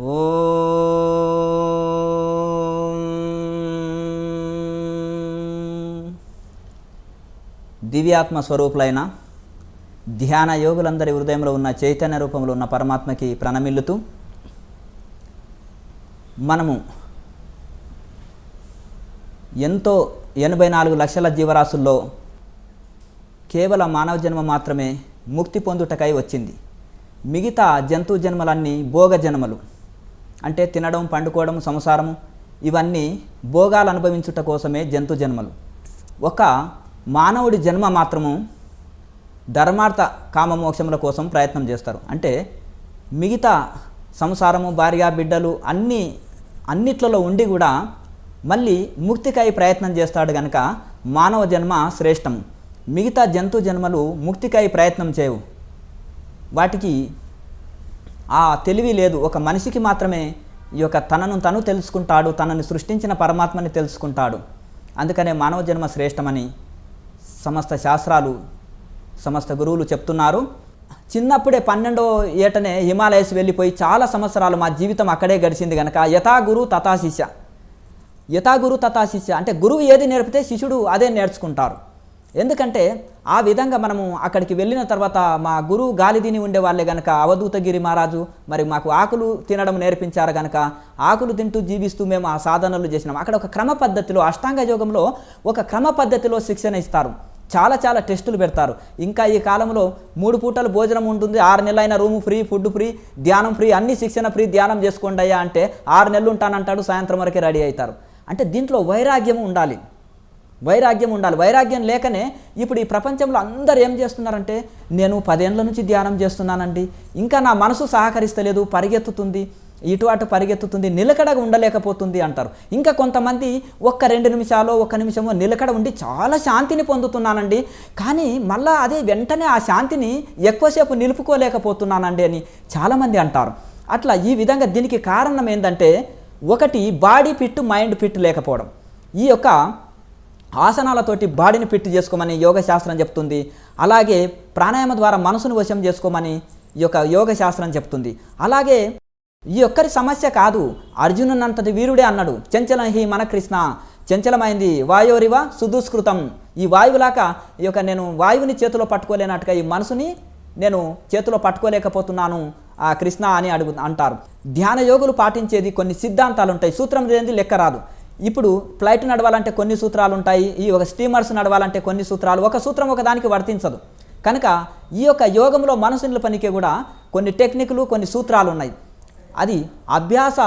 ఓం దివ్యాత్మ స్వరూపులైన ధ్యాన యోగులందరి హృదయంలో ఉన్న చైతన్య రూపంలో ఉన్న పరమాత్మకి ప్రణమిల్లుతూ మనము ఎంతో 84 లక్షల జీవరాశుల్లో కేవలం మానవ జన్మ మాత్రమే ముక్తి పొందుటకై వచ్చింది. మిగతా జంతు జన్మలన్నీ భోగ జన్మలు. అంటే తినడం, పండుకోవడం, సంసారము ఇవన్నీ భోగాలు అనుభవించుట కోసమే జంతు జన్మలు. ఒక మానవుడి జన్మ మాత్రము ధర్మార్థ కామమోక్షముల కోసం ప్రయత్నం చేస్తారు. అంటే మిగతా సంసారము, భార్య, బిడ్డలు అన్నిట్లలో ఉండి కూడా మళ్ళీ ముక్తికై ప్రయత్నం చేస్తాడు కనుక మానవ జన్మ శ్రేష్టము. మిగతా జంతు జన్మలు ముక్తికై ప్రయత్నం చేయవు. వాటికి ఆ తెలివి లేదు. ఒక మనిషికి మాత్రమే ఈ యొక్క తనను తను తెలుసుకుంటాడు, తనని సృష్టించిన పరమాత్మని తెలుసుకుంటాడు. అందుకనే మానవ జన్మ శ్రేష్టమని సమస్త శాస్త్రాలు, సమస్త గురువులు చెప్తున్నారు. చిన్నప్పుడే 12వ ఏటనే హిమాలయస్ వెళ్ళిపోయి చాలా సంవత్సరాలు మా జీవితం అక్కడే గడిచింది కనుక యథా గురు తథా శిష్య, యథా గురు తథా శిష్య అంటే గురువు ఏది నేర్పితే శిష్యుడు అదే నేర్చుకుంటారు. ఎందుకంటే ఆ విధంగా మనము అక్కడికి వెళ్ళిన తర్వాత మా గురువు గాలి తిని ఉండేవాళ్ళే కనుక అవధూతగిరి మహారాజు మరి మాకు ఆకులు తినడం నేర్పించారు కనుక ఆకులు తింటూ జీవిస్తూ మేము ఆ సాధనలు చేసినాం. అక్కడ ఒక క్రమ పద్ధతిలో, అష్టాంగ యోగంలో ఒక క్రమ పద్ధతిలో శిక్షణ ఇస్తారు. చాలా టెస్టులు పెడతారు. ఇంకా ఈ కాలంలో 3 పూటలు భోజనం ఉంటుంది, 6 నెలలైన రూము ఫ్రీ, ఫుడ్ ఫ్రీ, ధ్యానం ఫ్రీ, అన్ని శిక్షణ ఫ్రీ, ధ్యానం చేసుకోండి అయ్యా అంటే 6 నెలలు ఉంటానంటాడు, సాయంత్రం వరకే రెడీ అవుతారు. అంటే దీంట్లో వైరాగ్యం ఉండాలి. వైరాగ్యం లేకనే ఇప్పుడు ఈ ప్రపంచంలో అందరూ ఏం చేస్తున్నారంటే నేను 10 ఏళ్ళ నుంచి ధ్యానం చేస్తున్నానండి, ఇంకా నా మనసు సహకరిస్తలేదు, పరిగెత్తుతుంది, ఇటు అటు పరిగెత్తుతుంది, నిలకడగా ఉండలేకపోతుంది అంటారు. ఇంకా కొంతమంది 1-2 నిమిషాలు 1 నిమిషమో నిలకడ ఉండి చాలా శాంతిని పొందుతున్నానండి, కానీ మళ్ళీ అదే వెంటనే ఆ శాంతిని ఎక్కువసేపు నిలుపుకోలేకపోతున్నానండి అని చాలామంది అంటారు. అట్లా ఈ విధంగా దీనికి కారణం ఏంటంటే ఒకటి బాడీ ఫిట్, మైండ్ ఫిట్ లేకపోవడం. ఈ యొక్క ఆసనాలతోటి బాడీని ఫిట్ చేసుకోమని యోగ శాస్త్రం చెప్తుంది. అలాగే ప్రాణాయామ ద్వారా మనసును వశం చేసుకోమని ఈ యొక్క యోగ శాస్త్రం చెప్తుంది. అలాగే ఈ ఒక్కరి సమస్య కాదు, అర్జునునంతటి వీరుడే అన్నాడు, చంచలం హి మన కృష్ణ, చంచలమైంది వాయోరివ సుదుష్కృతం. ఈ వాయువులాక ఈ యొక్క నేను వాయువుని చేతిలో పట్టుకోలేనట్టుగా ఈ మనసుని నేను చేతిలో పట్టుకోలేకపోతున్నాను ఆ కృష్ణ అని అంటారు. ధ్యాన యోగులు పాటించేది కొన్ని సిద్ధాంతాలు ఉంటాయి. సూత్రం లేనిది లెక్క రాదు. ఇప్పుడు ఫ్లైట్ నడవాలంటే కొన్ని సూత్రాలు ఉంటాయి, ఈ ఒక స్టీమర్స్ నడవాలంటే కొన్ని సూత్రాలు, ఒక సూత్రం ఒకదానికి వర్తించదు. కనుక ఈ యొక్క యోగంలో మనసు నిలపనికి కూడా కొన్ని టెక్నిక్లు, కొన్ని సూత్రాలు ఉన్నాయి. అది అభ్యాస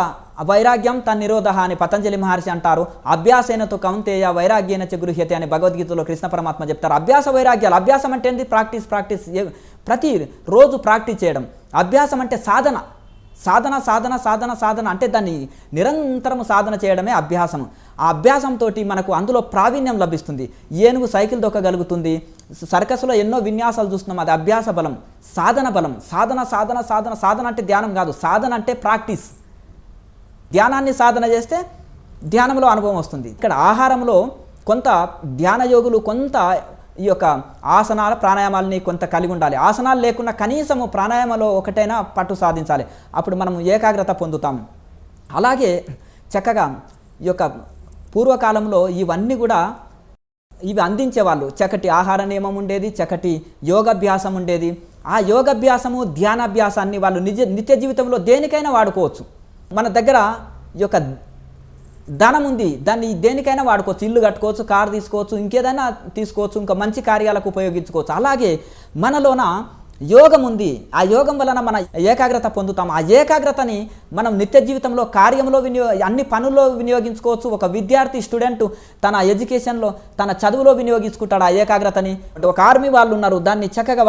వైరాగ్యం తన్నిరోధ అని పతంజలి మహర్షి అంటారు. అభ్యాసేనతో కౌంతేయ వైరాగ్యేన చ గృహ్యతే అని భగవద్గీతలో కృష్ణ పరమాత్మ చెప్తారు. అభ్యాస వైరాగ్యాలు. అభ్యాసం అంటే ఏంటి? ప్రాక్టీస్. ప్రతి రోజు ప్రాక్టీస్ చేయడం. అభ్యాసం అంటే సాధన అంటే దాన్ని నిరంతరం సాధన చేయడమే అభ్యాసం. ఆ అభ్యాసంతో మనకు అందులో ప్రావీణ్యం లభిస్తుంది. ఏనుగు సైకిల్ దొక్కగలుగుతుంది. సర్కస్లో ఎన్నో విన్యాసాలు చూస్తున్నాం, అది అభ్యాస బలం, సాధన బలం. సాధన అంటే ధ్యానం కాదు, సాధన అంటే ప్రాక్టీస్. ధ్యానాన్ని సాధన చేస్తే ధ్యానంలో అనుభవం వస్తుంది. ఇక్కడ ఆహారంలో కొంత ధ్యాన యోగులు కొంత ఈ యొక్క ఆసనాల ప్రాణాయామాలని కొంత కలిగి ఉండాలి. ఆసనాలు లేకుండా కనీసము ప్రాణాయామలో ఒకటైనా పట్టు సాధించాలి. అప్పుడు మనం ఏకాగ్రత పొందుతాం. అలాగే చక్కగా ఈ యొక్క పూర్వకాలంలో ఇవన్నీ కూడా ఇవి అందించేవాళ్ళు. చక్కటి ఆహార నియమం ఉండేది, చక్కటి యోగాభ్యాసం ఉండేది. ఆ యోగాభ్యాసము, ధ్యానాభ్యాసాన్ని వాళ్ళు నిత్య జీవితంలో దేనికైనా వాడుకోవచ్చు. మన దగ్గర ఈ యొక్క ధనం ఉంది, దాన్ని దేనికైనా వాడుకోవచ్చు. ఇల్లు కట్టుకోవచ్చు, కారు తీసుకోవచ్చు, ఇంకేదైనా తీసుకోవచ్చు, ఇంకా మంచి కార్యాలకు ఉపయోగించుకోవచ్చు. అలాగే మనలోన యోగం ఉంది. ఆ యోగం వలన మన ఏకాగ్రత పొందుతాం. ఆ ఏకాగ్రతని మనం నిత్య జీవితంలో కార్యంలో అన్ని పనుల్లో వినియోగించుకోవచ్చు. ఒక విద్యార్థి, స్టూడెంట్ తన ఎడ్యుకేషన్లో, తన చదువులో వినియోగించుకుంటాడు ఆ ఏకాగ్రతని. ఒక ఆర్మీ వాళ్ళు ఉన్నారు, దాన్ని చక్కగా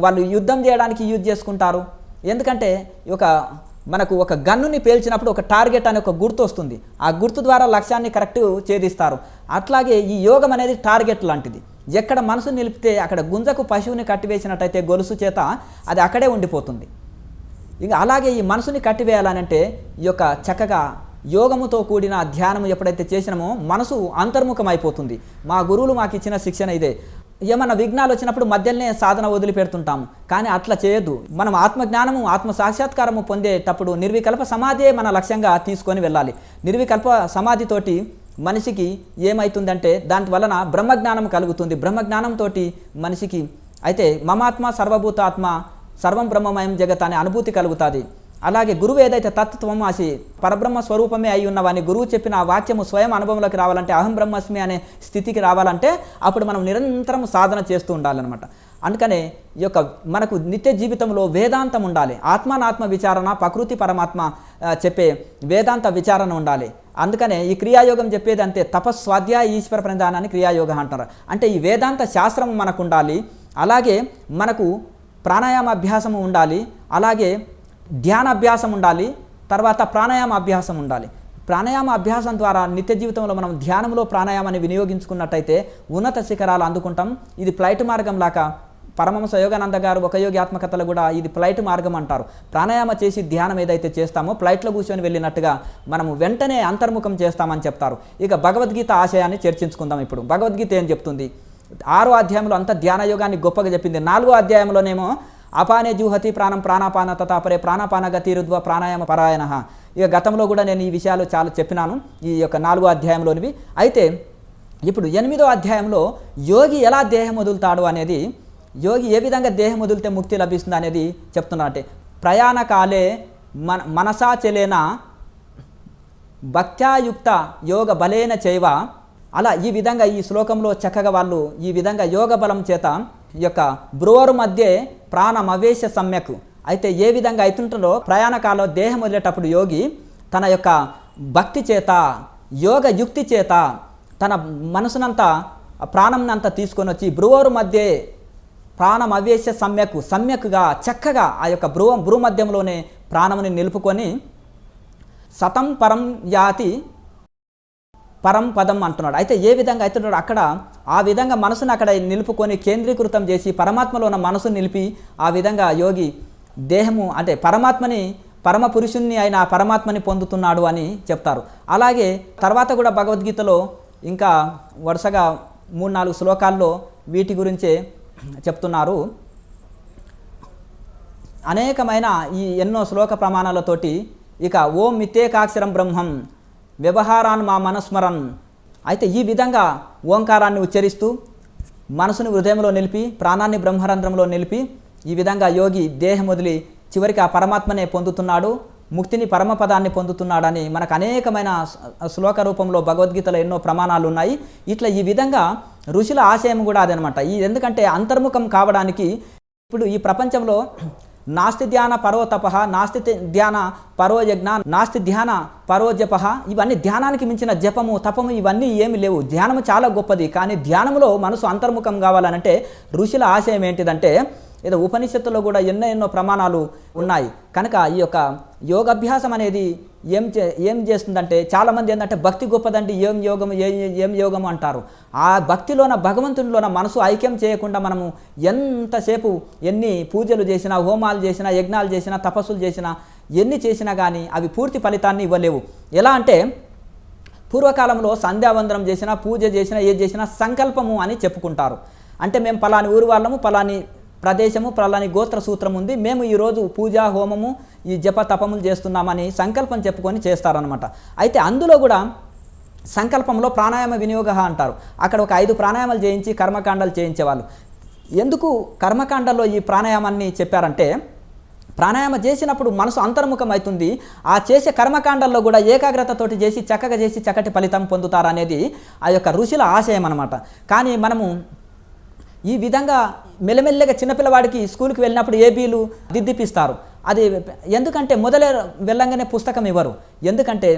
వాళ్ళు యుద్ధం చేయడానికి యూజ్ చేసుకుంటారు. ఎందుకంటే మనకు ఒక గన్నుని పేల్చినప్పుడు ఒక టార్గెట్ అనే ఒక గుర్తు వస్తుంది. ఆ గుర్తు ద్వారా లక్ష్యాన్ని కరెక్ట్ ఛేదిస్తారు. అట్లాగే ఈ యోగం అనేది టార్గెట్ లాంటిది. ఎక్కడ మనసు నిలిపితే అక్కడ గుంజకు పశువుని కట్టివేసినట్టయితే గొలుసు చేత అది అక్కడే ఉండిపోతుంది. ఇంకా అలాగే ఈ మనసుని కట్టివేయాలనంటే ఈ యొక్క చక్కగా యోగముతో కూడిన ధ్యానము ఎప్పుడైతే చేసినామో మనసు అంతర్ముఖం అయిపోతుంది. మా గురువులు మాకు ఇచ్చిన శిక్షణ ఇదే. ఏమన్నా విఘ్నాలు వచ్చినప్పుడు మధ్యలోనే సాధన వదిలిపెడుతుంటాము. కానీ అట్లా చేయొద్దు. మనం ఆత్మజ్ఞానము ఆత్మ సాక్షాత్కారము పొందేటప్పుడు నిర్వికల్ప సమాధియే మన లక్ష్యంగా తీసుకొని వెళ్ళాలి. నిర్వికల్ప సమాధితోటి మనిషికి ఏమవుతుందంటే దాని వలన బ్రహ్మజ్ఞానం కలుగుతుంది. బ్రహ్మజ్ఞానంతో మనిషికి అయితే మమాత్మ సర్వభూతాత్మ సర్వం బ్రహ్మమయం జగత్ అనే అనుభూతి కలుగుతుంది. అలాగే గురువు ఏదైతే తత్వమాసి పరబ్రహ్మ స్వరూపమే అయి ఉన్నవని గురువు చెప్పిన ఆ వాక్యము స్వయం అనుభవంలోకి రావాలంటే అహం బ్రహ్మస్మి అనే స్థితికి రావాలంటే అప్పుడు మనం నిరంతరం సాధన చేస్తూ ఉండాలన్నమాట. అందుకనే ఈ యొక్క మనకు నిత్య జీవితంలో వేదాంతం ఉండాలి. ఆత్మానాత్మ విచారణ, ప్రకృతి పరమాత్మ చెప్పే వేదాంత విచారణ ఉండాలి. అందుకనే ఈ క్రియాయోగం చెప్పేది అంతే, తపస్వాధ్యాయ ఈశ్వర ప్రణిధానాన్ని క్రియాయోగ అంటారు. అంటే ఈ వేదాంత శాస్త్రం మనకు ఉండాలి. అలాగే మనకు ప్రాణాయామ అభ్యాసము ఉండాలి. అలాగే ధ్యాన అభ్యాసం ఉండాలి. తర్వాత ప్రాణాయామ అభ్యాసం ఉండాలి. ప్రాణాయామ అభ్యాసం ద్వారా నిత్య జీవితంలో మనం ధ్యానంలో ప్రాణాయామాన్ని వినియోగించుకున్నట్టయితే ఉన్నత శిఖరాలు అందుకుంటాం. ఇది ఫ్లైట్ మార్గం లాగా పరమహంస యోగానంద గారు ఒక యోగి ఆత్మకథలో కూడా ఇది ఫ్లైట్ మార్గం అంటారు. ప్రాణాయామ చేసి ధ్యానం ఏదైతే చేస్తామో ఫ్లైట్లో కూర్చొని వెళ్ళినట్టుగా మనము వెంటనే అంతర్ముఖం చేస్తామని చెప్తారు. ఇక భగవద్గీత ఆశయాన్ని చర్చించుకుందాం. ఇప్పుడు భగవద్గీత ఏం చెప్తుంది? 6వ అధ్యాయంలో అంత ధ్యాన యోగాన్ని గొప్పగా చెప్పింది. 4వ అధ్యాయంలోనేమో అపానే జూహతి ప్రాణం ప్రాణాపాన తతాపరే ప్రాణాపాన గతిరుద్వ ప్రాణాయామ పరాయణ. ఇక గతంలో కూడా నేను ఈ విషయాలు చాలా చెప్పినాను ఈ యొక్క 4వ అధ్యాయంలోనివి. అయితే ఇప్పుడు 8వ అధ్యాయంలో యోగి ఎలా దేహం వదులుతాడు అనేది, యోగి ఏ విధంగా దేహం వదిలితే ముక్తి లభిస్తుంది అనేది చెప్తున్నా. అంటే ప్రయాణకాలే మనసాచలేన భక్త్యాయుక్త యోగ బలేన చైవ. అలా ఈ విధంగా ఈ శ్లోకంలో చక్కగా వాళ్ళు ఈ విధంగా యోగ బలం చేత ఈ యొక్క బ్రువరు మధ్య ప్రాణమవేశ సమ్యక్. అయితే ఏ విధంగా అవుతుంటుందో ప్రయాణకాలంలో దేహం వదిలేటప్పుడు యోగి తన యొక్క భక్తి చేత యోగ యుక్తి చేత తన మనసునంతా ప్రాణంనంతా తీసుకొని వచ్చి బ్రువరు మధ్య ప్రాణమవేశ సమ్యక్గా చక్కగా ఆ యొక్క భ్రూ మధ్యంలోనే ప్రాణముని నిలుపుకొని సతం పరం యాతి పరం పదం అంటున్నాడు. అయితే ఏ విధంగా అవుతున్నాడు అక్కడ ఆ విధంగా మనసును అక్కడ నిలుపుకొని కేంద్రీకృతం చేసి పరమాత్మలో ఉన్న మనసును నిలిపి ఆ విధంగా యోగి దేహము అంటే పరమాత్మని పరమ పురుషుణ్ణి అయిన పరమాత్మని పొందుతున్నాడు అని చెప్తారు. అలాగే తర్వాత కూడా భగవద్గీతలో ఇంకా వరుసగా 3-4 శ్లోకాల్లో వీటి గురించే చెప్తున్నారు. అనేకమైన ఈ ఎన్నో శ్లోక ప్రమాణాలతోటి ఇక ఓం మిత్యేకాక్షరం బ్రహ్మం వ్యవహారాన్ మా మనస్మరన్. అయితే ఈ విధంగా ఓంకారాన్ని ఉచ్చరిస్తూ మనసుని హృదయంలో నిలిపి ప్రాణాన్ని బ్రహ్మరంధ్రంలో నిలిపి ఈ విధంగా యోగి దేహం వదిలి చివరికి ఆ పరమాత్మనే పొందుతున్నాడు, ముక్తిని పరమపదాన్ని పొందుతున్నాడని మనకు అనేకమైన శ్లోక రూపంలో భగవద్గీతలో ఎన్నో ప్రమాణాలు ఉన్నాయి. ఇట్లా ఈ విధంగా ఋషుల ఆశయం కూడా అదనమాట. ఎందుకంటే అంతర్ముఖం కావడానికి ఇప్పుడు ఈ ప్రపంచంలో నాస్తి ధ్యాన పరో తప, నాస్తి ధ్యాన పరో యజ్ఞ, నాస్తి ధ్యాన పరో జప. ఇవన్నీ ధ్యానానికి మించిన జపము తపము ఇవన్నీ ఏమి లేవు. ధ్యానము చాలా గొప్పది. కానీ ధ్యానంలో మనసు అంతర్ముఖం కావాలనంటే ఋషుల ఆశయం ఏంటిదంటే ఏదో ఉపనిషత్తులో కూడా ఎన్నో ప్రమాణాలు ఉన్నాయి. కనుక ఈ యొక్క యోగాభ్యాసం అనేది ఏం చేస్తుందంటే చాలామంది ఏంటంటే భక్తి గొప్పదండి ఏం యోగము అంటారు. ఆ భక్తిలోన భగవంతునిలోన మనసు ఐక్యం చేయకుండా మనము ఎంతసేపు ఎన్ని పూజలు చేసినా, హోమాలు చేసినా, యజ్ఞాలు చేసినా, తపస్సులు చేసినా, ఎన్ని చేసినా కానీ అవి పూర్తి ఫలితాన్ని ఇవ్వలేవు. ఎలా అంటే పూర్వకాలంలో సంధ్యావందనం చేసినా, పూజ చేసినా, ఏది చేసినా సంకల్పము అని చెప్పుకుంటారు. అంటే మేము పలాని ఊరు వాళ్ళము, పలాని ప్రదేశము, పలాని గోత్ర సూత్రం ఉంది, మేము ఈరోజు పూజ హోమము ఈ జప తపములు చేస్తున్నామని సంకల్పం చెప్పుకొని చేస్తారనమాట. అయితే అందులో కూడా సంకల్పంలో ప్రాణాయామ వినియోగ అంటారు. అక్కడ ఒక 5 ప్రాణాయామాలు చేయించి కర్మకాండాలు చేయించేవాళ్ళు. ఎందుకు కర్మకాండాల్లో ఈ ప్రాణాయామాన్ని చెప్పారంటే ప్రాణాయామం చేసినప్పుడు మనసు అంతర్ముఖం అవుతుంది. ఆ చేసే కర్మకాండాల్లో కూడా ఏకాగ్రతతోటి చేసి చక్కగా చేసి చక్కటి ఫలితం పొందుతారనేది ఆ యొక్క ఋషుల ఆశయం అనమాట. కానీ మనము ఈ విధంగా మెల్లమెల్లగా చిన్నపిల్లవాడికి స్కూల్కి వెళ్ళినప్పుడు ఏబీలు దిద్దిపిస్తారు. అది ఎందుకంటే మొదలే వెళ్ళంగానే పుస్తకం ఇవ్వరు. ఎందుకంటే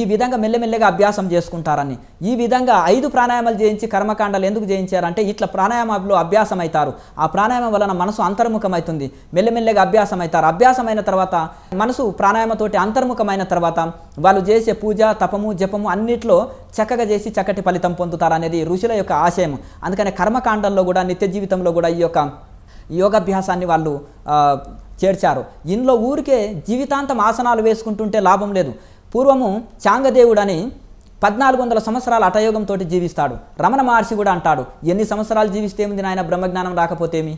ఈ విధంగా మెల్లమెల్లగా అభ్యాసం చేసుకుంటారని. ఈ విధంగా 5 ప్రాణాయామాలు చేయించి కర్మకాండాలు ఎందుకు చేయించారంటే ఇట్లా ప్రాణాయామంలో అభ్యాసం అవుతారు. ఆ ప్రాణాయామం వలన మనసు అంతర్ముఖం అవుతుంది. మెల్లమెల్లగా అభ్యాసం అవుతారు. అభ్యాసమైన తర్వాత మనసు ప్రాణాయామతోటి అంతర్ముఖమైన తర్వాత వాళ్ళు చేసే పూజ తపము జపము అన్నిట్లో చక్కగా చేసి చక్కటి ఫలితం పొందుతారు అనేది ఋషుల యొక్క ఆశయం. అందుకని కర్మకాండాల్లో కూడా నిత్య జీవితంలో కూడా ఈ యొక్క యోగాభ్యాసాన్ని వాళ్ళు చేర్చారు. ఇందులో ఊరికే జీవితాంతం ఆసనాలు వేసుకుంటుంటే లాభం లేదు. పూర్వము చాంగదేవుడని 1400 సంవత్సరాలు హఠయోగంతో జీవిస్తాడు. రమణ మహర్షి కూడా అంటాడు, ఎన్ని సంవత్సరాలు జీవిస్తే ఏమిది నాయన బ్రహ్మజ్ఞానం రాకపోతేమి.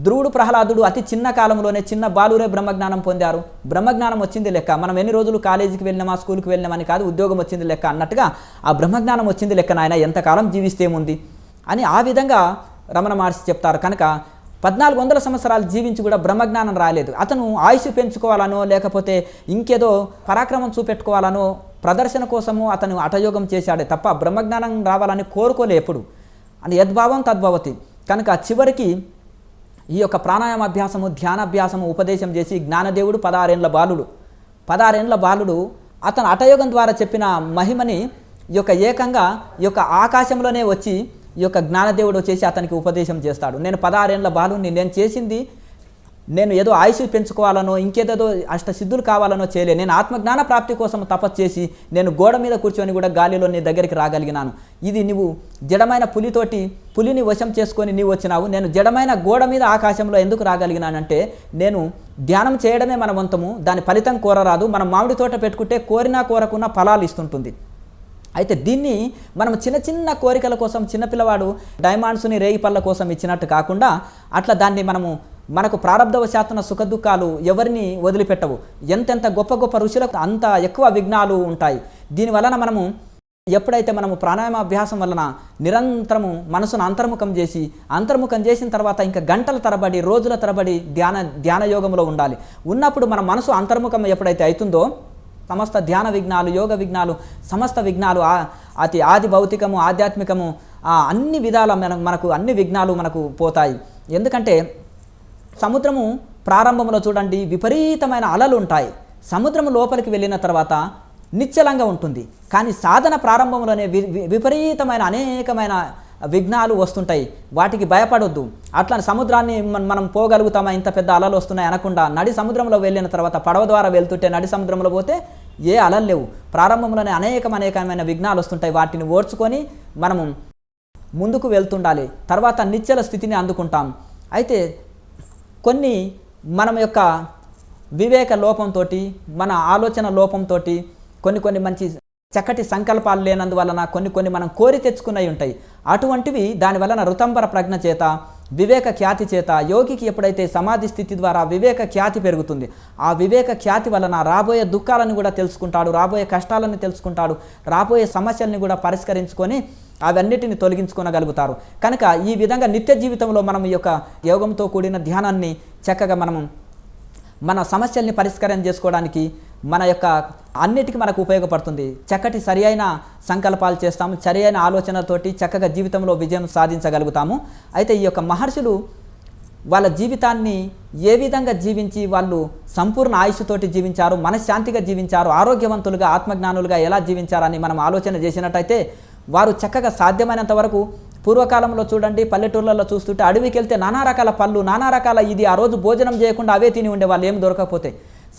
ధ్రువుడు ప్రహ్లాదుడు అతి చిన్న కాలంలోనే చిన్న బాలురే బ్రహ్మజ్ఞానం పొందారు. బ్రహ్మజ్ఞానం వచ్చింది లెక్క. మనం ఎన్ని రోజులు కాలేజీకి వెళ్ళినామా స్కూల్కి వెళ్ళినామని కాదు, ఉద్యోగం వచ్చింది లెక్క అన్నట్టుగా ఆ బ్రహ్మజ్ఞానం వచ్చింది లెక్క నాయన, ఎంతకాలం జీవిస్తే ఏముంది అని ఆ విధంగా రమణ మహర్షి చెప్తారు. కనుక 1400 సంవత్సరాలు జీవించి కూడా బ్రహ్మజ్ఞానం రాలేదు. అతను ఆయుష్ పెంచుకోవాలనో లేకపోతే ఇంకేదో పరాక్రమం చూపెట్టుకోవాలనో ప్రదర్శన కోసము అతను హఠయోగం చేశాడే తప్ప బ్రహ్మజ్ఞానం రావాలని కోరుకోలే ఎప్పుడు అని యద్భావం తద్భవతి. కనుక చివరికి ఈ యొక్క ప్రాణాయామ అభ్యాసము ధ్యానాభ్యాసము ఉపదేశం చేసి జ్ఞానదేవుడు 16 ఏండ్ల బాలుడు అతను హఠయోగం ద్వారా చెప్పిన మహిమని ఈ యొక్క ఏకంగా ఈ యొక్క ఆకాశంలోనే వచ్చి ఈ యొక్క జ్ఞానదేవుడు వచ్చేసి అతనికి ఉపదేశం చేస్తాడు. నేను 16 ఏండ్ల బాలుని, నేను చేసింది నేను ఏదో ఆయుష్ పెంచుకోవాలనో ఇంకేదో అష్టసిద్ధులు కావాలనో చేయలే. నేను ఆత్మజ్ఞాన ప్రాప్తి కోసం తపస్సు చేసి నేను గోడ మీద కూర్చొని కూడా గాలిలో నీ దగ్గరికి రాగలిగినాను. ఇది నువ్వు జడమైన పులిని వశం చేసుకొని నీవు వచ్చినావు. నేను జడమైన గోడ మీద ఆకాశంలో ఎందుకు రాగలిగినానంటే నేను ధ్యానం చేయడమే మన వంతము, దాని ఫలితం కోరరాదు. మనం మామిడి తోట పెట్టుకుంటే కోరినా కోరకున్నా ఫలాలు ఇస్తుంటుంది. అయితే దీన్ని మనం చిన్న చిన్న కోరికల కోసం చిన్నపిల్లవాడు డైమండ్స్ని రేయి పళ్ళ కోసం ఇచ్చినట్టు కాకుండా అట్లా దాన్ని మనకు ప్రారంధవశాత్తున సుఖదుఖాలు ఎవరిని వదిలిపెట్టవు. ఎంతెంత గొప్ప గొప్ప ఋషులకు అంత ఎక్కువ విఘ్నాలు ఉంటాయి. దీనివలన మనము ఎప్పుడైతే మనము ప్రాణాయామ అభ్యాసం వలన నిరంతరము మనసును అంతర్ముఖం చేసిన తర్వాత ఇంకా గంటల తరబడి రోజుల తరబడి ధ్యాన యోగంలో ఉండాలి. ఉన్నప్పుడు మన మనసు అంతర్ముఖం ఎప్పుడైతే అవుతుందో సమస్త ధ్యాన విఘ్నాలు, యోగ విఘ్నాలు, సమస్త విఘ్నాలు, అతి ఆది భౌతికము ఆధ్యాత్మికము అన్ని విధాల మనకు అన్ని విఘ్నాలు మనకు పోతాయి. ఎందుకంటే సముద్రము ప్రారంభంలో చూడండి విపరీతమైన అలలు ఉంటాయి. సముద్రం లోపలికి వెళ్ళిన తర్వాత నిశ్చలంగా ఉంటుంది. కానీ సాధన ప్రారంభంలోనే విపరీతమైన అనేకమైన విఘ్నాలు వస్తుంటాయి. వాటికి భయపడొద్దు. అట్లా సముద్రాన్ని మనం పోగలుగుతామా, ఇంత పెద్ద అలలు వస్తున్నాయి అనకుండా నడి సముద్రంలో వెళ్ళిన తర్వాత పడవ ద్వారా వెళ్తుంటే నడి సముద్రంలో పోతే ఏ అలలు లేవు. ప్రారంభంలోనే అనేకమైన విఘ్నాలు వస్తుంటాయి. వాటిని ఓర్చుకొని మనము ముందుకు వెళ్తుండాలి. తర్వాత నిశ్చల స్థితిని అందుకుంటాం. అయితే కొన్ని మనం యొక్క వివేక లోపంతో, మన ఆలోచన లోపంతో కొన్ని మంచి చక్కటి సంకల్పాలు లేనందువలన కొన్ని మనం కోరి తెచ్చుకున్నవి ఉంటాయి. అటువంటివి దాని వలన ఋతంబర ప్రజ్ఞ చేత, వివేక ఖ్యాతి చేత యోగికి ఎప్పుడైతే సమాధి స్థితి ద్వారా వివేక ఖ్యాతి పెరుగుతుంది, ఆ వివేక ఖ్యాతి వలన రాబోయే దుఃఖాలను కూడా తెలుసుకుంటాడు, రాబోయే కష్టాలను తెలుసుకుంటాడు, రాబోయే సమస్యల్ని కూడా పరిష్కరించుకొని అవన్నిటిని తొలగించుకోగలుగుతారు. కనుక ఈ విధంగా నిత్య జీవితంలో మనం ఈ యొక్క యోగంతో కూడిన ధ్యానాన్ని చక్కగా మన సమస్యల్ని పరిష్కారం చేసుకోవడానికి మన యొక్క అన్నిటికీ మనకు ఉపయోగపడుతుంది. చక్కటి సరి అయిన సంకల్పాలు చేస్తాము, సరి అయిన ఆలోచనతోటి చక్కగా జీవితంలో విజయం సాధించగలుగుతాము. అయితే ఈ యొక్క మహర్షులు వాళ్ళ జీవితాన్ని ఏ విధంగా జీవించి వాళ్ళు సంపూర్ణ ఆయుష్తోటి జీవించారు, మనశ్శాంతిగా జీవించారు, ఆరోగ్యవంతులుగా ఆత్మజ్ఞానులుగా ఎలా జీవించారని మనం ఆలోచన చేసినట్టయితే వారు చక్కగా సాధ్యమైనంత వరకు పూర్వకాలంలో చూడండి, పల్లెటూర్లలో చూస్తుంటే అడవికి వెళ్తే నానా రకాల పళ్ళు, నానా రకాల ఇది ఆ రోజు భోజనం చేయకుండా అవే తిని ఉండేవాళ్ళు. ఏం దొరకకపోతే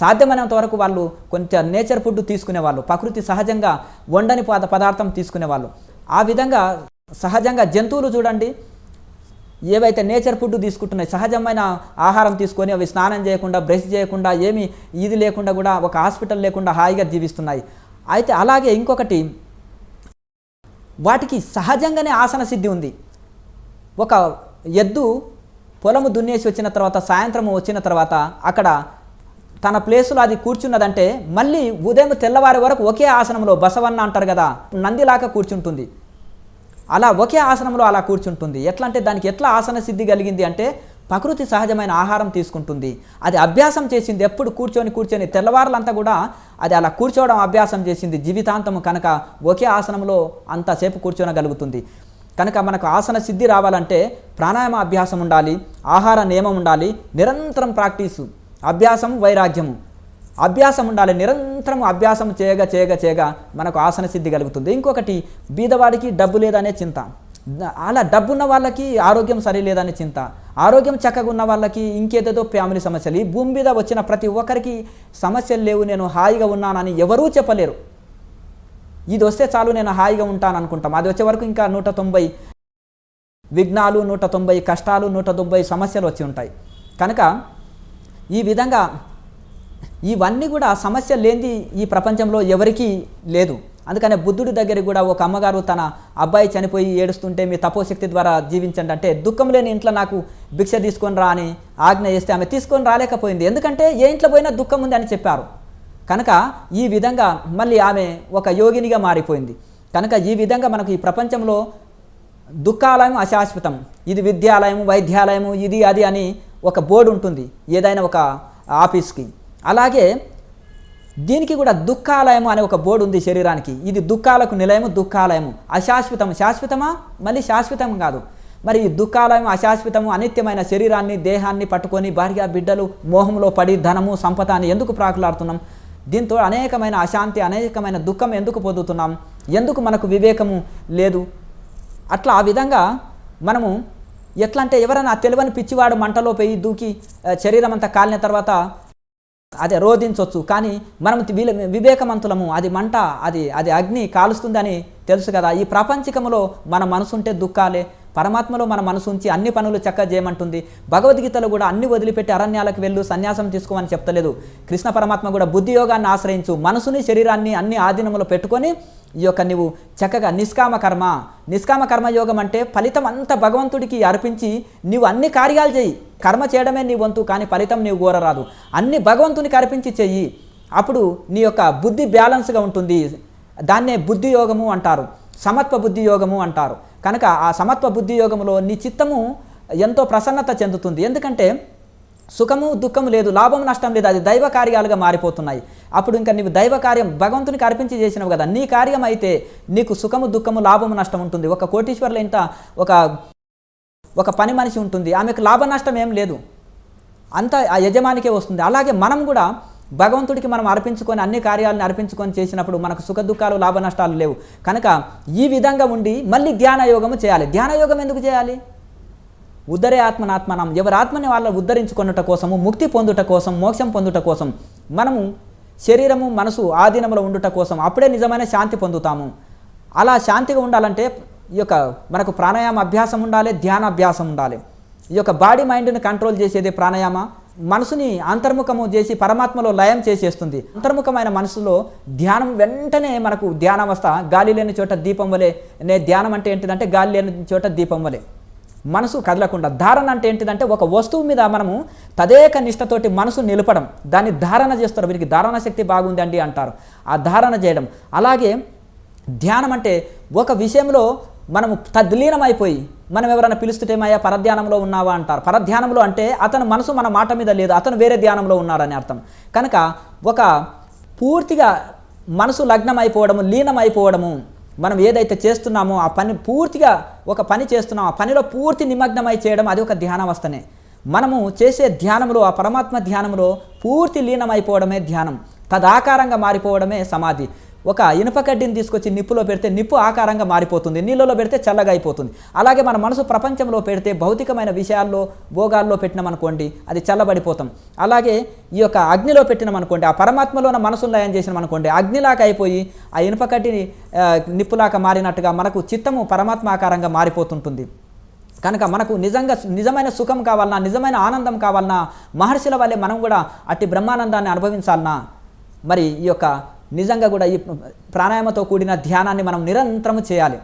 సాధ్యమైనంత వరకు వాళ్ళు కొంచెం నేచర్ ఫుడ్ తీసుకునేవాళ్ళు, ప్రకృతి సహజంగా వండని పదార్థం తీసుకునేవాళ్ళు. ఆ విధంగా సహజంగా జంతువులు చూడండి ఏవైతే నేచర్ ఫుడ్ తీసుకుంటున్నాయి, సహజమైన ఆహారం తీసుకొని అవి స్నానం చేయకుండా, బ్రష్ చేయకుండా, ఏమీ ఇది లేకుండా కూడా ఒక హాస్పిటల్ లేకుండా హాయిగా జీవిస్తున్నాయి. అయితే అలాగే ఇంకొకటి, వాటికి సహజంగానే ఆసన సిద్ధి ఉంది. ఒక ఎద్దు పొలము దున్నేసి వచ్చిన తర్వాత సాయంత్రం వచ్చిన తర్వాత అక్కడ తన ప్లేసులో అది కూర్చున్నదంటే మళ్ళీ ఉదయం తెల్లవారి వరకు ఒకే ఆసనంలో, బసవన్న అంటారు కదా, నందిలాగా కూర్చుంటుంది. అలా ఒకే ఆసనంలో అలా కూర్చుంటుంది. ఎట్లా అంటే దానికి ఎట్లా ఆసన సిద్ధి కలిగింది అంటే ప్రకృతి సహజమైన ఆహారం తీసుకుంటుంది. అది అభ్యాసం చేసింది. ఎప్పుడు కూర్చొని తెల్లవారులంతా కూడా అది అలా కూర్చోవడం అభ్యాసం చేసింది జీవితాంతము. కనుక ఒకే ఆసనంలో అంతసేపు కూర్చోనగలుగుతుంది. కనుక మనకు ఆసన సిద్ధి రావాలంటే ప్రాణాయామ అభ్యాసం ఉండాలి, ఆహార నియమం ఉండాలి, నిరంతరం ప్రాక్టీసు, అభ్యాసము వైరాగ్యము, అభ్యాసం ఉండాలి. నిరంతరం అభ్యాసం చేయగా మనకు ఆసన సిద్ధి కలుగుతుంది. ఇంకొకటి, బీదవాడికి డబ్బు లేదనే చింత, అలా డబ్బున్న వాళ్ళకి ఆరోగ్యం సరిలేదనే చింత, ఆరోగ్యం చక్కగా ఉన్న వాళ్ళకి ఇంకేదేదో ఫ్యామిలీ సమస్యలు. ఈ భూమి మీద వచ్చిన ప్రతి ఒక్కరికి సమస్యలు లేవు, నేను హాయిగా ఉన్నానని ఎవరూ చెప్పలేరు. ఇది వస్తే చాలు నేను హాయిగా ఉంటాను అనుకుంటాం. అది వచ్చే వరకు ఇంకా 190 విఘ్నాలు, 190 కష్టాలు, 190 సమస్యలు వచ్చి ఉంటాయి. కనుక ఈ విధంగా ఇవన్నీ కూడా సమస్య లేనిది ఈ ప్రపంచంలో ఎవరికీ లేదు. అందుకనే బుద్ధుడి దగ్గరికి కూడా ఒక అమ్మగారు తన అబ్బాయి చనిపోయి ఏడుస్తుంటే మీ తపోశక్తి ద్వారా జీవించండి అంటే దుఃఖం లేని ఇంట్లో నాకు భిక్ష తీసుకొని రా అని ఆజ్ఞ చేస్తే ఆమె తీసుకొని రాలేకపోయింది. ఎందుకంటే ఏ ఇంట్లో పోయినా దుఃఖం ఉంది అని చెప్పారు. కనుక ఈ విధంగా మళ్ళీ ఆమె ఒక యోగినిగా మారిపోయింది. కనుక ఈ విధంగా మనకు ఈ ప్రపంచంలో దుఃఖాలయం అశాశ్వతం, ఇది విద్యాలయం వైద్యాలయము ఇది అది అని ఒక బోర్డు ఉంటుంది ఏదైనా ఒక ఆఫీస్కి. అలాగే దీనికి కూడా దుఃఖాలయము అనే ఒక బోర్డు ఉంది శరీరానికి. ఇది దుఃఖాలకు నిలయము, దుఃఖాలయము అశాశ్వతం. శాశ్వతమా? మళ్ళీ శాశ్వతం కాదు. మరి ఈ దుఃఖాలయం అశాశ్వతము అనిత్యమైన శరీరాన్ని దేహాన్ని పట్టుకొని భార్య బిడ్డలు మోహంలో పడి ధనము సంపద అని ఎందుకు ప్రాకులాడుతున్నాం? దీంతో అనేకమైన అశాంతి అనేకమైన దుఃఖం ఎందుకు పొందుతున్నాం? ఎందుకు మనకు వివేకము లేదు? అట్లా ఆ విధంగా మనము ఎట్లా అంటే ఎవరైనా తెలివని పిచ్చివాడు మంటలో పోయి దూకి శరీరం అంతా కాలిన తర్వాత అదే రోధించవచ్చు. కానీ మనం వివేకవంతులము, అది మంట, అది అగ్ని కాలుస్తుందని తెలుసు కదా. ఈ ప్రాపంచికములో మన మనసు ఉంటే దుఃఖాలే, పరమాత్మలో మన మనసు ఉంచి అన్ని పనులు చక్కగా చేయమంటుంది. భగవద్గీతలో కూడా అన్ని వదిలిపెట్టి అరణ్యాలకు వెళ్ళు సన్యాసం తీసుకోమని చెప్తలేదు. కృష్ణ పరమాత్మ కూడా బుద్ధి యోగాన్ని ఆశ్రయించు, మనసుని శరీరాన్ని అన్ని ఆధీనంలో పెట్టుకొని ఈ యొక్క నువ్వు చక్కగా నిష్కామ కర్మయోగం అంటే ఫలితం అంతా భగవంతుడికి అర్పించి నీవు అన్ని కార్యాలు చేయి. కర్మ చేయడమే నీ వంతు, కానీ ఫలితం నీవు కోరరాదు. అన్ని భగవంతునికి అర్పించి చెయ్యి. అప్పుడు నీ యొక్క బుద్ధి బ్యాలెన్స్గా ఉంటుంది. దాన్నే బుద్ధి యోగము అంటారు, సమత్వ బుద్ధి యోగము అంటారు. కనుక ఆ సమత్వ బుద్ధి యోగములో నీ చిత్తము ఎంతో ప్రసన్నత చెందుతుంది. ఎందుకంటే సుఖము దుఃఖము లేదు, లాభం నష్టం లేదు, అది దైవ కార్యాలుగా మారిపోతున్నాయి. అప్పుడు ఇంకా నీవు దైవ కార్యం భగవంతునికి అర్పించి చేసినావు కదా, నీ కార్యం అయితే నీకు సుఖము దుఃఖము లాభము నష్టం ఉంటుంది. ఒక కోటీశ్వర్ల ఇంట ఒక పని మనిషి ఉంటుంది, ఆమెకు లాభ నష్టం ఏం లేదు, అంతా ఆ యజమానికే వస్తుంది. అలాగే మనం కూడా భగవంతుడికి మనం అర్పించుకొని అన్ని కార్యాలను అర్పించుకొని చేసినప్పుడు మనకు సుఖ దుఃఖాలు లాభ నష్టాలు లేవు. కనుక ఈ విధంగా ఉండి మళ్ళీ ధ్యానయోగము చేయాలి. ధ్యానయోగం ఎందుకు చేయాలి? ఉద్ధరే ఆత్మనాత్మనం, ఎవరి ఆత్మని వాళ్ళ ఉద్ధరించుకొనుట కోసము, ముక్తి పొందుట కోసం, మోక్షం పొందుట కోసం, మనము శరీరము మనసు ఆధీనంలో ఉండుట కోసం, అప్పుడే నిజమైన శాంతి పొందుతాము. అలా శాంతిగా ఉండాలంటే ఈ యొక్క మనకు ప్రాణాయామ అభ్యాసం ఉండాలి, ధ్యాన అభ్యాసం ఉండాలి. ఈ యొక్క బాడీ మైండ్ని కంట్రోల్ చేసేది ప్రాణాయామ. మనసుని అంతర్ముఖము చేసి పరమాత్మలో లయం చేసేస్తుంది. అంతర్ముఖమైన మనసులో ధ్యానం వెంటనే మనకు ధ్యానావస్థ, గాలి లేని చోట దీపం వలె. ధ్యానం అంటే ఏంటిదంటే గాలి లేని చోట దీపం వలె, మనసు కదలకుండా. ధారణ అంటే ఏంటిదంటే ఒక వస్తువు మీద మనము తదేక నిష్టతోటి మనసు నిలపడం, దాన్ని ధారణ చేస్తారు. వీరికి ధారణ శక్తి బాగుంది అండి అంటారు, ఆ ధారణ చేయడం. అలాగే ధ్యానం అంటే ఒక విషయంలో మనము తద్లీనమైపోయి, మనం ఎవరైనా పిలుస్తుంటేమయ్యా పరధ్యానంలో ఉన్నావా అంటారు. పరధ్యానంలో అంటే అతను మనసు మన మాట మీద లేదు, అతను వేరే ధ్యానంలో ఉన్నాడని అర్థం. కనుక ఒక పూర్తిగా మనసు లగ్నమైపోవడము, లీనమైపోవడము, మనం ఏదైతే చేస్తున్నామో ఆ పని పూర్తిగా ఒక పని చేస్తున్నామో ఆ పనిలో పూర్తి నిమగ్నమై చేయడం, అది ఒక ధ్యానావస్థనే. మనము చేసే ధ్యానంలో, ఆ పరమాత్మ ధ్యానంలో పూర్తి లీనమైపోవడమే ధ్యానం. తదాకారంగా మారిపోవడమే సమాధి. ఒక ఇనుప కడ్డీని తీసుకొచ్చి నిప్పులో పెడితే నిప్పు ఆకారంగా మారిపోతుంది, నీళ్ళలో పెడితే చల్లగా అయిపోతుంది. అలాగే మన మనసు ప్రపంచంలో పెడితే భౌతికమైన విషయాల్లో భోగాల్లో పెట్టినామనుకోండి అది చల్లబడిపోతాం. అలాగే ఈ యొక్క అగ్నిలో పెట్టినామనుకోండి, ఆ పరమాత్మలోన మనసును లయం చేసినామనుకోండి అగ్నిలాగా అయిపోయి ఆ ఇనుప కడ్డీని నిప్పులాగా మారినట్టుగా మనకు చిత్తము పరమాత్మ ఆకారంగా మారిపోతుంటుంది. కనుక మనకు నిజమైన సుఖం కావాలన్నా, నిజమైన ఆనందం కావాలన్నా, మహర్షుల వల్లే మనం కూడా అట్టి బ్రహ్మానందాన్ని అనుభవించాలన్నా, మరి ఈ యొక్క నిజంగా కూడా ఈ ప్రాణాయామతో కూడిన ధ్యానాన్ని మనం నిరంతరము చేయాలి.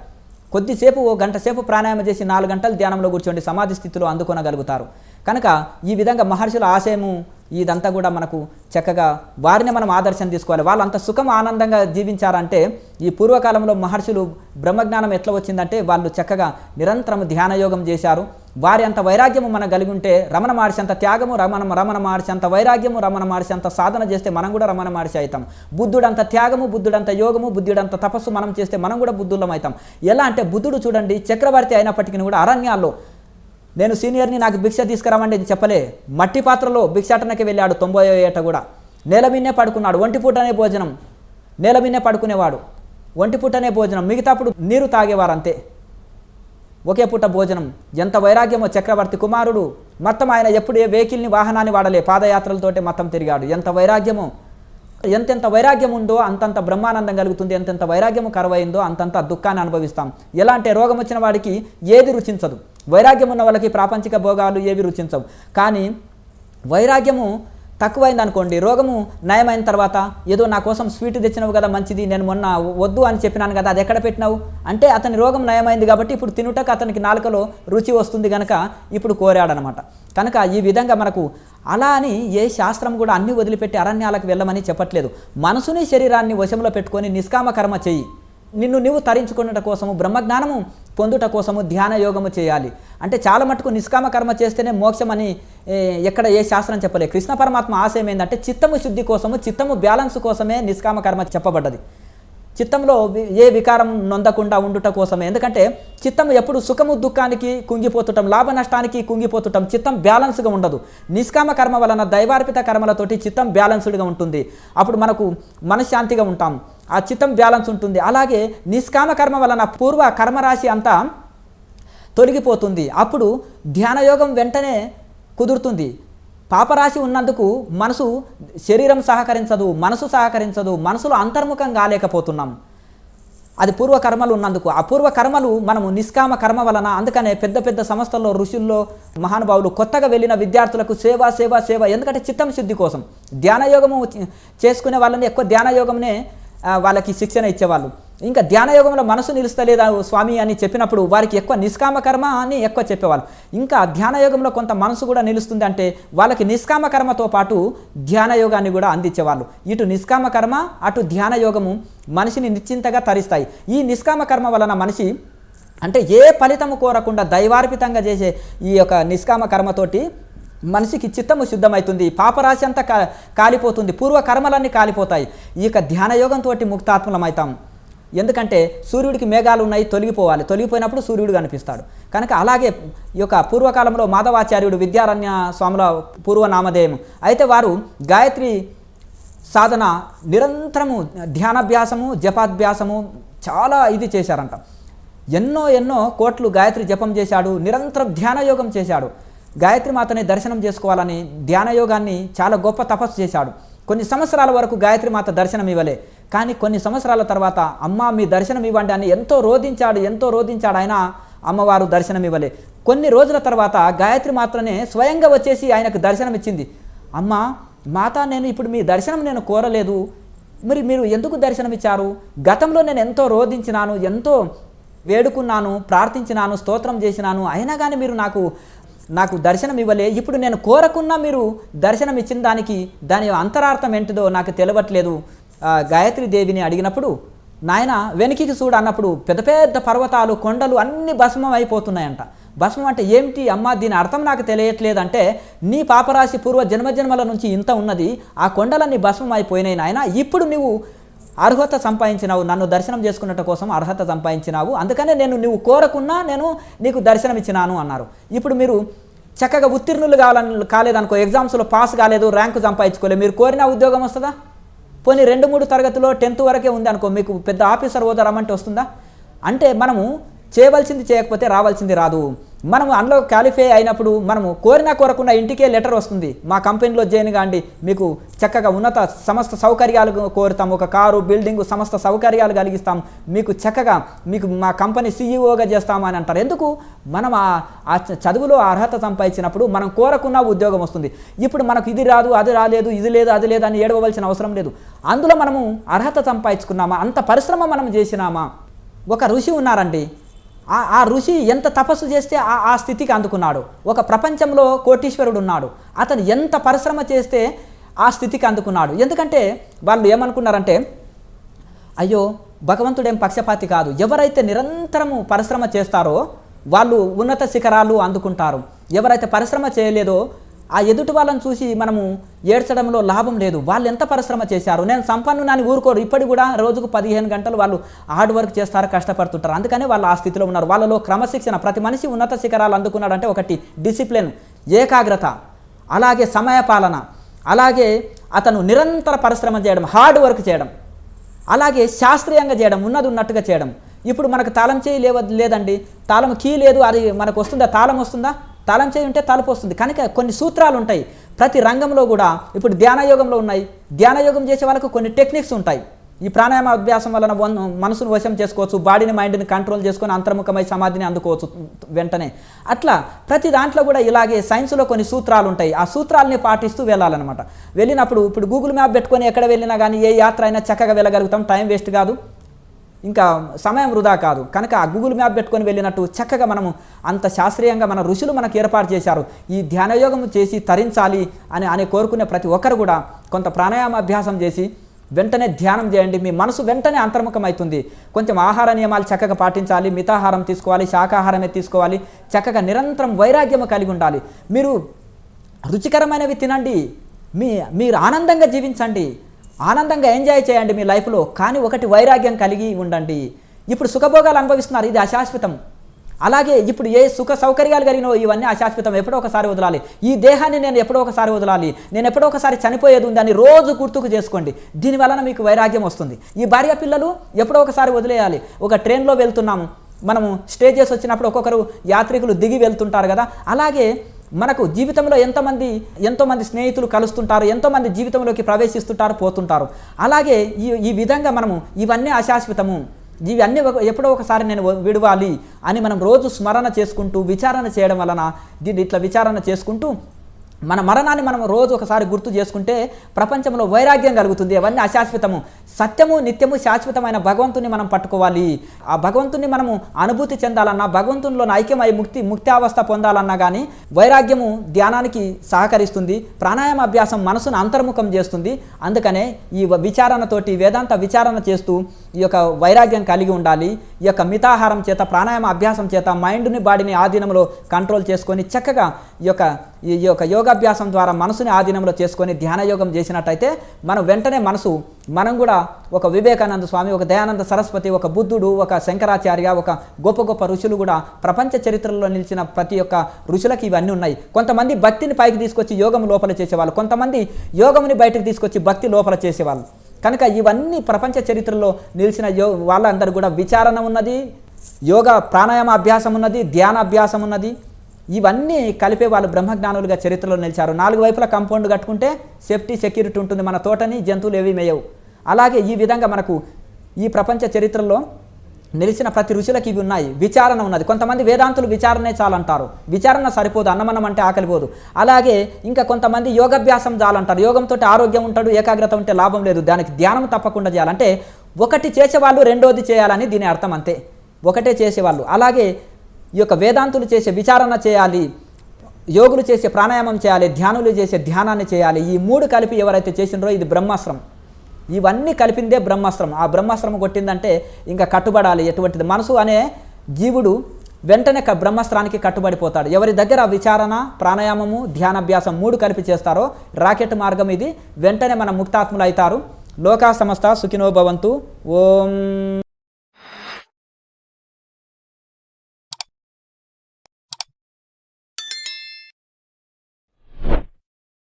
కొద్దిసేపు ఓ గంట సేపు ప్రాణాయామం చేసి 4 గంటలు ధ్యానంలో కూర్చోండి, సమాధి స్థితిలో అందుకొనగలుగుతారు. కనుక ఈ విధంగా మహర్షుల ఆశయము ఇదంతా కూడా మనకు చక్కగా వారిని మనం ఆదర్శం తీసుకోవాలి. వాళ్ళు అంత సుఖం ఆనందంగా జీవించారంటే, ఈ పూర్వకాలంలో మహర్షులు బ్రహ్మజ్ఞానం ఎట్లా వచ్చిందంటే వాళ్ళు చక్కగా నిరంతరం ధ్యానయోగం చేశారు. వారి అంత వైరాగ్యము మనం కలిగి ఉంటే, రమణ మహర్షి అంత త్యాగము, రమణ మహర్షి అంత వైరాగ్యము, రమణ మహర్షి అంత సాధన చేస్తే మనం కూడా రమణ మహర్షి అవుతాం. బుద్ధుడంత త్యాగము, బుద్ధుడంత యోగము, బుద్ధుడంత తపస్సు మనం చేస్తే మనం కూడా బుద్ధులం అవుతాం. ఎలా అంటే బుద్ధుడు చూడండి చక్రవర్తి అయినప్పటికీ కూడా అరణ్యాల్లో, నేను సీనియర్ని నాకు భిక్ష తీసుకురామండి అని చెప్పలే, మట్టి పాత్రలో భిక్షాటనకి వెళ్ళాడు. 90వ ఏట కూడా నేల మీదనే పడుకున్నాడు. ఒంటి పూటనే భోజనం, నేల మీదనే పడుకునేవాడు. ఒంటి పూటనే భోజనం, మిగతాప్పుడు నీరు తాగేవారు అంతే, ఒకే పూట భోజనం. ఎంత వైరాగ్యమో చక్రవర్తి కుమారుడు. మొత్తం ఆయన ఎప్పుడు ఏ వెహికల్ని వాహనాన్ని వాడలే, పాదయాత్రలతోటే మొత్తం తిరిగాడు. ఎంత వైరాగ్యమో, ఎంతెంత వైరాగ్యం ఉందో అంతంత బ్రహ్మానందం కలుగుతుంది. ఎంతెంత వైరాగ్యము కరువైందో అంతంత దుఃఖాన్ని అనుభవిస్తాం. ఎలా అంటే రోగం వచ్చిన వాడికి ఏది రుచించదు, వైరాగ్యం ఉన్న వాళ్ళకి ప్రాపంచిక భోగాలు ఏవి రుచించవు. కానీ వైరాగ్యము తక్కువైంది అనుకోండి, రోగము నయమైన తర్వాత ఏదో నా కోసం స్వీట్ తెచ్చినావు కదా మంచిది, నేను మొన్న వద్దు అని చెప్పినాను కదా, అది ఎక్కడ పెట్టినావు అంటే అతని రోగం నయమైంది కాబట్టి ఇప్పుడు తినుటకు అతనికి నాలుకలో రుచి వస్తుంది కనుక ఇప్పుడు కోరాడనమాట. కనుక ఈ విధంగా మనకు అలా అని ఏ శాస్త్రం కూడా అన్ని వదిలిపెట్టి అరణ్యాలకు వెళ్ళమని చెప్పట్లేదు. మనసుని శరీరాన్ని వశంలో పెట్టుకొని నిష్కామ కర్మ చెయ్యి. నిన్ను నువ్వు తరించుకున్నట కోసము, బ్రహ్మజ్ఞానము పొందుట కోసము ధ్యాన యోగము చేయాలి. అంటే చాలా మటుకు నిష్కామ కర్మ చేస్తేనే మోక్షం అని ఎక్కడ ఏ శాస్త్రం చెప్పలేదు. కృష్ణ పరమాత్మ ఆశయం ఏంటంటే చిత్తము శుద్ధి కోసము, చిత్తము బ్యాలెన్స్ కోసమే నిష్కామ కర్మ చెప్పబడ్డది. చిత్తంలో ఏ వికారం నొందకుండా ఉండుట కోసమే. ఎందుకంటే చిత్తం ఎప్పుడు సుఖము దుఃఖానికి కుంగిపోతుంటాం, లాభ నష్టానికి కుంగిపోతుంటాం, చిత్తం బ్యాలెన్స్గా ఉండదు. నిష్కామ కర్మ వలన దైవార్పిత కర్మలతోటి చిత్తం బ్యాలెన్స్డ్గా ఉంటుంది. అప్పుడు మనకు మనశ్శాంతిగా ఉంటాం, ఆ చిత్తం బ్యాలెన్స్ ఉంటుంది. అలాగే నిష్కామ కర్మ వలన పూర్వ కర్మరాశి అంతా తొలగిపోతుంది. అప్పుడు ధ్యానయోగం వెంటనే కుదురుతుంది. పాపరాశి ఉన్నందుకు మనసు శరీరం సహకరించదు, మనసు సహకరించదు, మనసులో అంతర్ముఖం కాలేకపోతున్నాం. అది పూర్వకర్మలు ఉన్నందుకు. ఆ పూర్వకర్మలు మనము నిష్కామ కర్మ వలన, అందుకనే పెద్ద పెద్ద సంస్థల్లో ఋషుల్లో మహానుభావులు కొత్తగా వెళ్ళిన విద్యార్థులకు సేవ సేవ సేవ, ఎందుకంటే చిత్తం శుద్ధి కోసం. ధ్యానయోగము చేసుకునే వాళ్ళని ఎక్కువ ధ్యానయోగంనే వాళ్ళకి శిక్షణ ఇచ్చేవాళ్ళు. ఇంకా ధ్యానయోగంలో మనసు నిలుస్తలేదా స్వామి అని చెప్పినప్పుడు వారికి ఎక్కువ నిష్కామ కర్మ అని ఎక్కువ చెప్పేవాళ్ళు. ఇంకా ధ్యానయోగంలో కొంత మనసు కూడా నిలుస్తుంది అంటే వాళ్ళకి నిష్కామ కర్మతో పాటు ధ్యానయోగాన్ని కూడా అందించేవాళ్ళు. ఇటు నిష్కామ కర్మ, అటు ధ్యానయోగము మనిషిని నిశ్చింతగా తరిస్తాయి. ఈ నిష్కామ కర్మ వలన మనిషి అంటే ఏ ఫలితము కోరకుండా దైవార్పితంగా చేసే ఈ యొక్క నిష్కామ కర్మతోటి మనిషికి చిత్తము శుద్ధమవుతుంది, పాపరాశి అంతా కాలిపోతుంది, పూర్వకర్మలన్నీ కాలిపోతాయి. ఈ యొక్క ధ్యానయోగంతో ముక్తాత్మలమవుతాం. ఎందుకంటే సూర్యుడికి మేఘాలు ఉన్నాయి, తొలగిపోవాలి, తొలగిపోయినప్పుడు సూర్యుడు కనిపిస్తాడు. కనుక అలాగే ఈ యొక్క పూర్వకాలంలో మాధవాచార్యుడు విద్యారణ్య స్వాముల పూర్వనామధేయం. అయితే వారు గాయత్రి సాధన నిరంతరము ధ్యానాభ్యాసము జపాభ్యాసము చాలా ఇది చేశారంట. ఎన్నో కోట్లు గాయత్రి జపం చేశాడు, నిరంతరం ధ్యానయోగం చేశాడు. గాయత్రి మాతని దర్శనం చేసుకోవాలని ధ్యానయోగాన్ని చాలా గొప్ప తపస్సు చేశాడు. కొన్ని సంవత్సరాల వరకు గాయత్రి మాత దర్శనం ఇవ్వలే. కానీ కొన్ని సంవత్సరాల తర్వాత అమ్మ మీ దర్శనం ఇవ్వండి అని ఎంతో రోధించాడు. అయినా అమ్మవారు దర్శనం ఇవ్వలే. కొన్ని రోజుల తర్వాత గాయత్రి మాత్రమే స్వయంగా వచ్చేసి ఆయనకు దర్శనం ఇచ్చింది. అమ్మ మాత, నేను ఇప్పుడు మీ దర్శనం నేను కోరలేదు, మరి మీరు ఎందుకు దర్శనం ఇచ్చారు? గతంలో నేను ఎంతో రోధించినాను, ఎంతో వేడుకున్నాను, ప్రార్థించినాను, స్తోత్రం చేసినాను, అయినా కానీ మీరు నాకు దర్శనం ఇవ్వలే. ఇప్పుడు నేను కోరకున్నా మీరు దర్శనం ఇచ్చిన దాని అంతరార్థం ఏంటిదో నాకు తెలియట్లేదు. గాయత్రి దేవిని అడిగినప్పుడు, నాయన వెనక్కి చూడు అన్నప్పుడు పెద్ద పెద్ద పర్వతాలు, కొండలు అన్నీ భస్మం అయిపోతున్నాయంట. భస్మం అంటే ఏమిటి అమ్మ, దీని అర్థం నాకు తెలియట్లేదంటే, నీ పాపరాశి పూర్వ జన్మజన్మల నుంచి ఇంత ఉన్నది, ఆ కొండలన్నీ భస్మం అయిపోయినాయి నాయన. ఇప్పుడు నువ్వు అర్హత సంపాదించినావు, నన్ను దర్శనం చేసుకున్నట్టు కోసం అర్హత సంపాదించినావు, అందుకనే నువ్వు కోరకున్నా నేను నీకు దర్శనం ఇచ్చినాను అన్నారు. ఇప్పుడు మీరు చక్కగా ఉత్తీర్ణులు కాలేదనుకో, ఎగ్జామ్స్లో పాస్ కాలేదు, ర్యాంకు సంపాదించుకోలేదు, మీరు కోరిన ఉద్యోగం వస్తుందా? పోనీ 2-3 తరగతిలో 10th వరకే ఉంది అనుకో, మీకు పెద్ద ఆఫీసర్ హోదా రమ్మంటే వస్తుందా? అంటే మనము చేయవలసింది చేయకపోతే రావాల్సింది రాదు. మనము అందులో క్వాలిఫై అయినప్పుడు మనము కోరకుండా ఇంటికే లెటర్ వస్తుంది, మా కంపెనీలో జాయిన్ కాండి, మీకు చక్కగా ఉన్నత సమస్త సౌకర్యాలు కోరుతాం, ఒక కారు, బిల్డింగు, సమస్త సౌకర్యాలు కలిగిస్తాం, మీకు మా కంపెనీ సీఈఓగా చేస్తామని అంటారు. ఎందుకు? మనం ఆ చదువులో అర్హత సంపాదించినప్పుడు మనం కోరకున్న ఉద్యోగం వస్తుంది. ఇప్పుడు మనకు ఇది రాదు, అది రాలేదు, ఇది లేదు, అది లేదు అని ఏడవలసిన అవసరం లేదు. అందులో మనము అర్హత సంపాదించుకున్నామా, అంత పరిశ్రమ మనం చేసినామా? ఒక ఋషి ఉన్నారండి, ఆ ఋషి ఎంత తపస్సు చేస్తే ఆ స్థితికి అందుకున్నాడు. ఒక ప్రపంచంలో కోటీశ్వరుడు ఉన్నాడు, అతను ఎంత పరిశ్రమ చేస్తే ఆ స్థితికి అందుకున్నాడు. ఎందుకంటే వాళ్ళు ఏమనుకున్నారంటే, అయ్యో భగవంతుడేం పక్షపాతి కాదు, ఎవరైతే నిరంతరము పరిశ్రమ చేస్తారో వాళ్ళు ఉన్నత శిఖరాలు అందుకుంటారు, ఎవరైతే పరిశ్రమ చేయలేదో ఆ ఎదుటి వాళ్ళని చూసి మనము ఏడ్చడంలో లాభం లేదు. వాళ్ళు ఎంత పరిశ్రమ చేశారు, నేను సంపన్నునని ఊరుకోరు. ఇప్పటికి కూడా రోజుకు 15 గంటలు వాళ్ళు హార్డ్ వర్క్ చేస్తారు, కష్టపడుతుంటారు. అందుకనే వాళ్ళు ఆ స్థితిలో ఉన్నారు. వాళ్ళలో క్రమశిక్షణ, ప్రతి మనిషి ఉన్నత శిఖరాలు అందుకున్నాడంటే ఒకటి డిసిప్లిన్, ఏకాగ్రత, అలాగే సమయపాలన, అలాగే అతను నిరంతర పరిశ్రమ చేయడం, హార్డ్ వర్క్ చేయడం, అలాగే శాస్త్రీయంగా చేయడం, ఉన్నట్టుగా చేయడం. ఇప్పుడు మనకు తాళం చేయి లేదండి, తాళం కీ లేదు, అది మనకు వస్తుందా? తాళం వస్తుందా? తాళం చేయి ఉంటే తలుపు వస్తుంది. కనుక కొన్ని సూత్రాలు ఉంటాయి ప్రతి రంగంలో కూడా. ఇప్పుడు ధ్యానయోగంలో ఉన్నాయి, ధ్యానయోగం చేసే వాళ్ళకు కొన్ని టెక్నిక్స్ ఉంటాయి. ఈ ప్రాణాయామ అభ్యాసం వలన మనసును వశం చేసుకోవచ్చు, బాడీని మైండ్ని కంట్రోల్ చేసుకొని అంతర్ముఖమై సమాధిని అందుకోవచ్చు వెంటనే. అట్లా ప్రతి దాంట్లో కూడా ఇలాగే సైన్స్లో కొన్ని సూత్రాలు ఉంటాయి. ఆ సూత్రాలని పాటిస్తూ వెళ్ళాలన్నమాట. వెళ్ళినప్పుడు ఇప్పుడు గూగుల్ మ్యాప్ పెట్టుకొని ఎక్కడ వెళ్ళినా కానీ ఏ యాత్ర అయినా చక్కగా వెళ్ళగలుగుతాం, టైం వేస్ట్ కాదు, ఇంకా సమయం వృధా కాదు. కనుక ఆ గూగుల్ మ్యాప్ పెట్టుకొని వెళ్ళినట్టు చక్కగా మనము అంత శాస్త్రీయంగా మన ఋషులు మనకు ఏర్పాటు చేశారు. ఈ ధ్యానయోగం చేసి తరించాలి అని కోరుకునే ప్రతి ఒక్కరు కూడా కొంత ప్రాణాయామ అభ్యాసం చేసి వెంటనే ధ్యానం చేయండి. మీ మనసు వెంటనే అంతర్ముఖం అవుతుంది. కొంచెం ఆహార నియమాలు చక్కగా పాటించాలి, మితాహారం తీసుకోవాలి, శాకాహారమే తీసుకోవాలి, చక్కగా నిరంతరం వైరాగ్యము కలిగి ఉండాలి. మీరు రుచికరమైనవి తినండి, మీరు ఆనందంగా జీవించండి, ఆనందంగా ఎంజాయ్ చేయండి మీ లైఫ్లో. కానీ ఒకటి వైరాగ్యం కలిగి ఉండండి. ఇప్పుడు సుఖభోగాలు అనుభవిస్తున్నారు, ఇది అశాశ్వతం. అలాగే ఇప్పుడు ఏ సుఖ సౌకర్యాలు కలిగినో ఇవన్నీ అశాశ్వతం, ఎప్పుడో ఒకసారి వదలాలి. ఈ దేహాన్ని నేను ఎప్పుడో ఒకసారి వదలాలి, నేను ఎప్పుడో ఒకసారి చనిపోయేది ఉంది అని రోజు గుర్తుకు చేసుకోండి. దీనివలన మీకు వైరాగ్యం వస్తుంది. ఈ భార్య పిల్లలు ఎప్పుడో ఒకసారి వదిలేయాలి. ఒక ట్రైన్లో వెళ్తున్నాము, మనము స్టే చేసి వచ్చినప్పుడు ఒక్కొక్కరు యాత్రికులు దిగి వెళ్తుంటారు కదా, అలాగే మనకు జీవితంలో ఎంతోమంది స్నేహితులు కలుస్తుంటారు, ఎంతోమంది జీవితంలోకి ప్రవేశిస్తుంటారు, పోతుంటారు. అలాగే ఈ విధంగా మనము ఇవన్నీ అశాశ్వతము, ఇవన్నీ ఎప్పుడో ఒకసారి నేను విడవాలి అని మనం రోజు స్మరణ చేసుకుంటూ విచారణ చేయడం వలన దీన్ని ఇట్లా విచారణ చేసుకుంటూ మన మరణాన్ని మనం రోజు ఒకసారి గుర్తు చేసుకుంటే ప్రపంచంలో వైరాగ్యం కలుగుతుంది. అవన్నీ అశాశ్వతము, సత్యము నిత్యము శాశ్వతమైన భగవంతుని మనం పట్టుకోవాలి. ఆ భగవంతుని మనము అనుభూతి చెందాలన్నా, భగవంతునిలో ఐక్యమై ముక్తావస్థ పొందాలన్నా కానీ వైరాగ్యము ధ్యానానికి సహకరిస్తుంది. ప్రాణాయామ అభ్యాసం మనసును అంతర్ముఖం చేస్తుంది. అందుకనే ఈ విచారణతోటి వేదాంత విచారణ చేస్తూ ఈ యొక్క వైరాగ్యం కలిగి ఉండాలి. ఈ యొక్క మితాహారం చేత, ప్రాణాయామ అభ్యాసం చేత మైండ్ని బాడీని ఆధీనంలో కంట్రోల్ చేసుకొని చక్కగా ఈ యొక్క యోగాభ్యాసం ద్వారా మనసుని ఆధీనంలో చేసుకొని ధ్యానయోగం చేసినట్టయితే వెంటనే మనం కూడా ఒక వివేకానంద స్వామి, ఒక దయానంద సరస్వతి, ఒక బుద్ధుడు, ఒక శంకరాచార్య, ఒక గొప్ప గొప్ప ఋషులు కూడా ప్రపంచ చరిత్రలో నిలిచిన ప్రతి ఒక్క ఋషులకి ఇవన్నీ ఉన్నాయి. కొంతమంది భక్తిని పైకి తీసుకొచ్చి యోగం లోపల చేసేవాళ్ళు, కొంతమంది యోగముని బయటకు తీసుకొచ్చి భక్తి లోపల చేసేవాళ్ళు. కనుక ఇవన్నీ ప్రపంచ చరిత్రలో నిలిచిన వాళ్ళందరూ కూడా విచారణ ఉన్నది, యోగ ప్రాణాయామ అభ్యాసం ఉన్నది, ధ్యాన అభ్యాసం ఉన్నది. ఇవన్నీ కలిపే వాళ్ళు బ్రహ్మజ్ఞానులుగా చరిత్రలో నిలిచారు. 4 వైపుల కాంపౌండ్ కట్టుకుంటే సెక్యూరిటీ ఉంటుంది, మన తోటని జంతువులు ఏవి మేయవు. అలాగే ఈ విధంగా మనకు ఈ ప్రపంచ చరిత్రలో నిలిచిన ప్రతి ఋషులకి ఇవి ఉన్నాయి. విచారణ ఉన్నది. కొంతమంది వేదాంతులు విచారణే చాలంటారు, విచారణ సరిపోదు, అన్నమన్నం అంటే ఆకలిపోదు. అలాగే ఇంకా కొంతమంది యోగాభ్యాసం చాలంటారు, యోగంతో ఆరోగ్యం ఉంటాడు, ఏకాగ్రత ఉంటే లాభం లేదు, దానికి ధ్యానం తప్పకుండా చేయాలంటే ఒకటి చేసేవాళ్ళు రెండోది చేయాలని దీని అర్థం, అంతే. ఒకటే చేసేవాళ్ళు. అలాగే ఈ యొక్క వేదాంతులు చేసే విచారణ చేయాలి, యోగులు చేసే ప్రాణాయామం చేయాలి, ధ్యానులు చేసే ధ్యానాన్ని చేయాలి. ఈ 3 కలిపి ఎవరైతే చేసినారో ఇది బ్రహ్మాస్త్రం. ఇవన్నీ కలిపిందే బ్రహ్మాస్త్రం. ఆ బ్రహ్మాస్త్రం కొట్టిందంటే ఇంకా కట్టుబడాలి. ఎటువంటిది మనసు అనే జీవుడు వెంటనే బ్రహ్మాస్త్రానికి కట్టుబడిపోతాడు. ఎవరి దగ్గర విచారణ, ప్రాణాయామము, ధ్యానాభ్యాసం 3 కలిపి చేస్తారో రాకెట్ మార్గం ఇది, వెంటనే మన ముక్తాత్ములు అవుతారు. లోకా సమస్త సుఖినో భవంతు. ఓం.